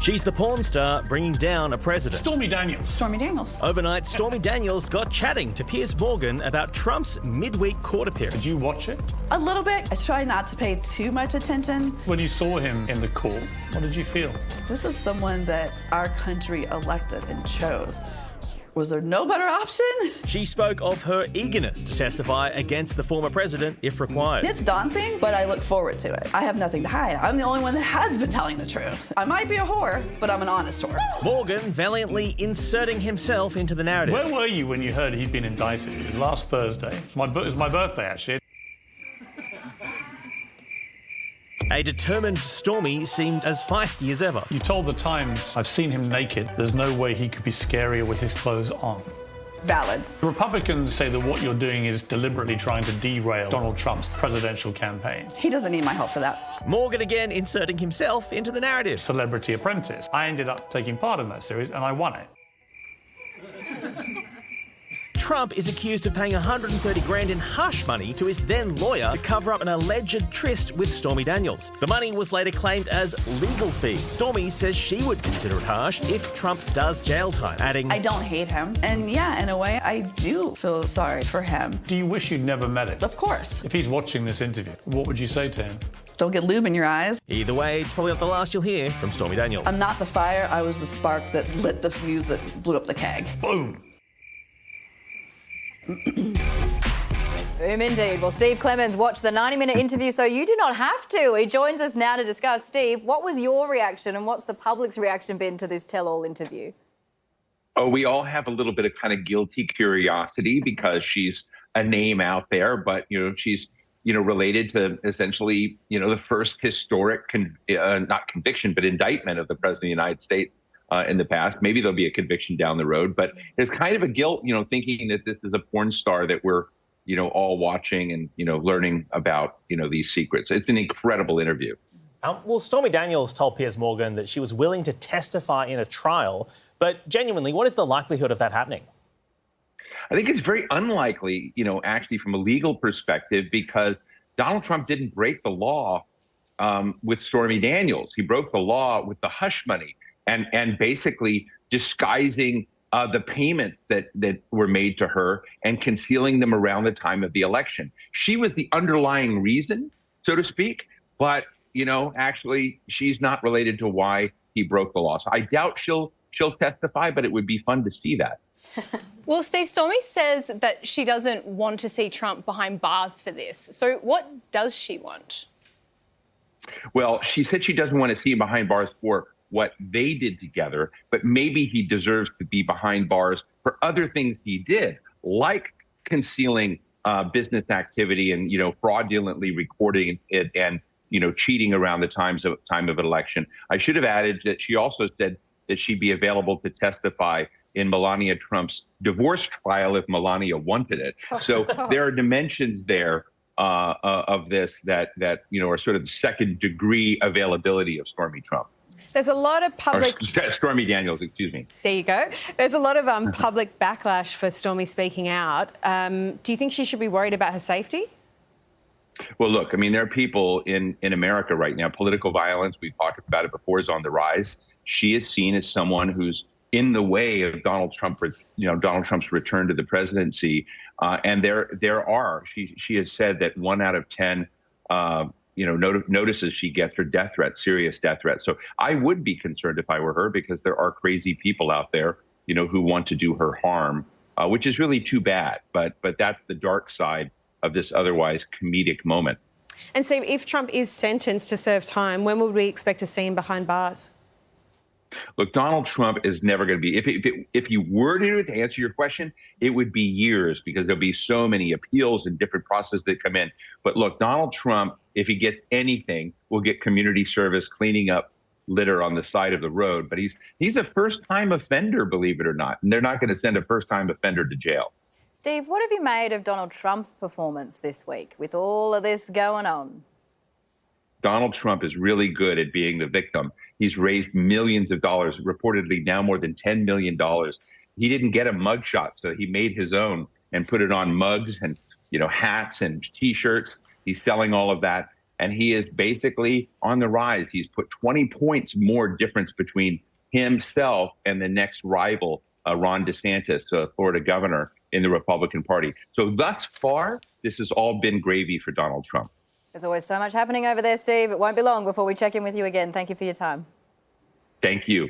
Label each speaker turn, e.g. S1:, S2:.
S1: She's the porn star bringing down a president.
S2: Stormy Daniels.
S3: Stormy Daniels.
S1: Overnight, Stormy Daniels got chatting to Piers Morgan about Trump's midweek court appearance.
S2: Did you watch it?
S3: A little bit. I try not to pay too much attention.
S2: When you saw him in the court, what did you feel?
S3: This is someone that our country elected and chose. Was there no better option?
S1: She spoke of her eagerness to testify against the former president if required.
S3: It's daunting, but I look forward to it. I have nothing to hide. I'm the only one that has been telling the truth. I might be a whore, but I'm an honest whore.
S1: Morgan valiantly inserting himself into the narrative.
S2: Where were you when you heard he'd been indicted? It was last Thursday. It was my birthday, actually.
S1: A determined Stormy seemed as feisty as ever.
S2: You told The Times, I've seen him naked. There's no way he could be scarier with his clothes on.
S3: Valid.
S2: The Republicans say that what you're doing is deliberately trying to derail Donald Trump's presidential campaign.
S3: He doesn't need my help for that.
S1: Morgan again inserting himself into the narrative.
S2: Celebrity Apprentice. I ended up taking part in that series and I won it.
S1: Trump is accused of paying $130,000 in hush money to his then lawyer to cover up an alleged tryst with Stormy Daniels. The money was later claimed as legal fees. Stormy says she would consider it harsh if Trump does jail time, adding,
S3: I don't hate him. And yeah, in a way, I do feel sorry for him.
S2: Do you wish you'd never met him?
S3: Of course.
S2: If he's watching this interview, what would you say to him?
S3: Don't get lube in your eyes.
S1: Either way, it's probably not the last you'll hear from Stormy Daniels.
S3: I'm not the fire. I was the spark that lit the fuse that blew up the keg.
S2: Boom!
S4: Boom indeed. Well, Steve Clemens watched the 90-minute interview, so you do not have to. He joins us now to discuss. Steve, what was your reaction and what's the public's reaction been to this tell-all interview?
S5: Oh, we all have a little bit of kind of guilty curiosity because she's a name out there, but, she's, related to essentially, the first historic, not conviction, but indictment of the president of the United States. In the past. Maybe there'll be a conviction down the road, but it's kind of a guilt, thinking that this is a porn star that we're, all watching and, learning about, these secrets. It's an incredible interview.
S1: Well, Stormy Daniels told Piers Morgan that she was willing to testify in a trial, but genuinely, what is the likelihood of that happening?
S5: I think it's very unlikely, actually from a legal perspective, because Donald Trump didn't break the law with Stormy Daniels. He broke the law with the hush money. And basically disguising the payments that were made to her and concealing them around the time of the election. She was the underlying reason, so to speak, but, actually she's not related to why he broke the law. So I doubt she'll testify, but it would be fun to see that.
S6: Well, Steve, Stormy says that she doesn't want to see Trump behind bars for this. So what does she want?
S5: Well, she said she doesn't want to see him behind bars for what they did together, but maybe he deserves to be behind bars for other things he did, like concealing business activity and, fraudulently recording it and, cheating around the time of an election. I should have added that she also said that she'd be available to testify in Melania Trump's divorce trial if Melania wanted it. So there are dimensions there of this that are sort of the second degree availability of Stormy Trump.
S7: There's a lot of public...
S5: Stormy Daniels, excuse me.
S7: There you go. There's a lot of public backlash for Stormy speaking out. Do you think she should be worried about her safety?
S5: Well, look, there are people in America right now, political violence, we've talked about it before, is on the rise. She is seen as someone who's in the way of Donald Trump's return to the presidency. And she has said that 1 out of 10 notices she gets are death threats, serious death threats. So I would be concerned if I were her, because there are crazy people out there, who want to do her harm, which is really too bad. But that's the dark side of this otherwise comedic moment.
S7: And so if Trump is sentenced to serve time, when would we expect to see him behind bars?
S5: Look, Donald Trump is never going to be, if he were to do it, to answer your question, it would be years, because there'll be so many appeals and different processes that come in. But look, Donald Trump, if he gets anything, will get community service, cleaning up litter on the side of the road. But he's a first-time offender, believe it or not. And they're not going to send a first-time offender to jail.
S4: Steve, what have you made of Donald Trump's performance this week with all of this going on?
S5: Donald Trump is really good at being the victim. He's raised millions of dollars, reportedly now more than $10 million. He didn't get a mugshot, so he made his own and put it on mugs and, hats and T-shirts. He's selling all of that. and he is basically on the rise. He's put 20 points more difference between himself and the next rival, Ron DeSantis, Florida governor in the Republican Party. So thus far, this has all been gravy for Donald Trump.
S4: There's always so much happening over there, Steve. It won't be long before we check in with you again. Thank you for your time.
S5: Thank you.